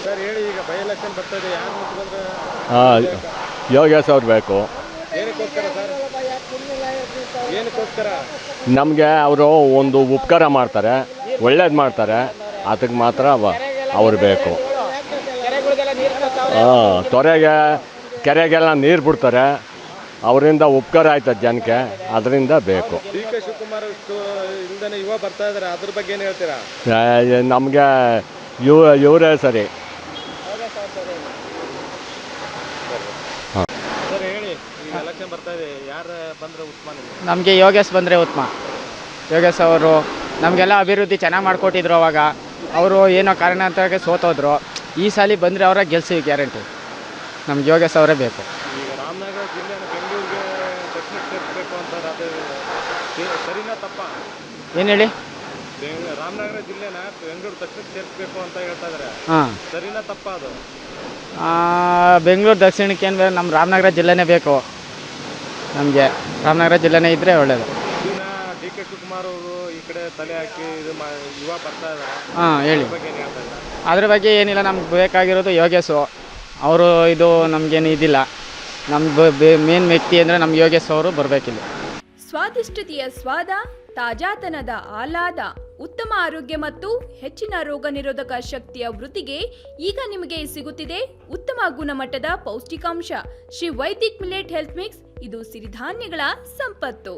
Sir ಹೇಳಿ, ಈಗ by election ಬರ್ತದೆ, ಯಾರು ಮುಖ್ಯಮಂತ್ರಿ? ಯೋಗೇಶ್ ಅವ್ರು ಬೇಕು. ಏನಕ್ಕೋಸ್ಕರ ಸರ್? ಏನಕ್ಕೋಸ್ಕರ? ನಮಗೆ ಅವರು ಒಂದು ಉಪಕಾರ ಮಾಡ್ತಾರೆ, ಒಳ್ಳೇದು ಮಾಡ್ತಾರೆ, ಅದಕ್ಕೆ ಮಾತ್ರ ಅವ್ರು ಬೇಕು. ಕೆರೆಗೆಲ್ಲ ನೀರು ಬಿಡ್ತಾರೆ, ಅವರಿಂದ ಉಪಕಾರ ಆಯ್ತದೆ ಜನಕ್ಕೆ, ಅದರಿಂದ ಬೇಕು. ಡಿ ಕೆ ಶಿವಕುಮಾರ್ ಇಂದನೇ ಯುವ ಬರ್ತಾ ಇದ್ದಾರೆ, ಅದ್ರ ಬಗ್ಗೆ ಏನು ಹೇಳ್ತೀರಾ? ನಮಗೆ ಇವರೇ ಸರಿ. ಸರ್ ಹೇಳಿ, ಈಗ ಎಲೆಕ್ಷನ್ ಬರ್ತಾ ಇದೆ, ಯಾರು ಬಂದರೆ ಉತ್ತಮ? ನಮಗೆ ಯೋಗೇಶ್ ಬಂದರೆ ಉತ್ತಮ. ಯೋಗೇಶ್ ಅವರು ನಮಗೆಲ್ಲ ಅಭಿವೃದ್ಧಿ ಚೆನ್ನಾಗಿ ಮಾಡಿಕೊಟ್ಟಿದ್ರು. ಅವಾಗ ಅವರು ಏನೋ ಕಾರಣಾಂತರಕ್ಕೆ ಸೋತೋದ್ರು. ಈ ಸಾಲಿ ಬಂದರೆ ಅವರ ಗೆಲ್ಸಿವಿ ಗ್ಯಾರಂಟಿ. ನಮ್ಗೆ ಯೋಗೇಶ್ ಅವರೇ ಬೇಕು. ಈಗ ರಾಮನಗರ ಜಿಲ್ಲೆನ ಬೆಂಗಳೂರಿಗೆ ದಕ್ಷಿಣಕ್ಕೆ ಸೇರಿಸಬೇಕು ಅಂತಾರೆ, ಅದು ಸರಿನಾ ತಪ್ಪಾ? ಏನು ಹೇಳಿ? ರಾಮನಗರ ಜಿಲ್ಲೆನ ಬೆಂಗಳೂರು ದಕ್ಷಿಣಕ್ಕೆ ಸೇರಿಸಬೇಕು ಅಂತ ಹೇಳ್ತಾ ಇದ್ದಾರೆ, ಸರಿನಾ ತಪ್ಪಾ ಅದು? ಬೆಂಗಳೂರು ದಕ್ಷಿಣಕ್ಕೆ ಏನು ಬೇಕು? ನಮ್ಮ ರಾಮನಗರ ಜಿಲ್ಲೆನೇ ಬೇಕು. ನಮಗೆ ರಾಮನಗರ ಜಿಲ್ಲೆನೇ ಇದ್ದರೆ ಒಳ್ಳೆಯದು. ಇದನ್ನ ಡಿ ಕೆ ಶಿವಕುಮಾರ್ ಅವರು ಈ ಕಡೆ ತಲೆ ಹಾಕಿ ಇದು ಯುವ ಬರ್ತಾ ಇದ್ದಾರೆ, ಹೇಳಿ. ಅದ್ರ ಬಗ್ಗೆ ಏನಿಲ್ಲ, ನಮ್ಗೆ ಬೇಕಾಗಿರೋದು ಯೋಗೇಶು ಅವರು. ಇದು ನಮಗೇನು ಇದಿಲ್ಲ. ನಮ್ಗೆ ಮೇನ್ ವ್ಯಕ್ತಿ ಅಂದರೆ ನಮ್ಗೆ ಯೋಗೇಶ್ ಅವರು ಬರಬೇಕಿಲ್ಲ. ಸ್ವಾದಿಷ್ಟತೆಯ ಸ್ವಾದ, ತಾಜಾತನದ ಆಹ್ಲಾದ, ಉತ್ತಮ ಆರೋಗ್ಯ ಮತ್ತು ಹೆಚ್ಚಿನ ರೋಗ ನಿರೋಧಕ ಶಕ್ತಿಯ ವೃದ್ಧಿಗೆ ಈಗ ನಿಮಗೆ ಸಿಗುತ್ತಿದೆ ಉತ್ತಮ ಗುಣಮಟ್ಟದ ಪೌಷ್ಟಿಕಾಂಶ. Shri Vaidik millet health mix. ಇದು ಸಿರಿಧಾನ್ಯಗಳ ಸಂಪತ್ತು.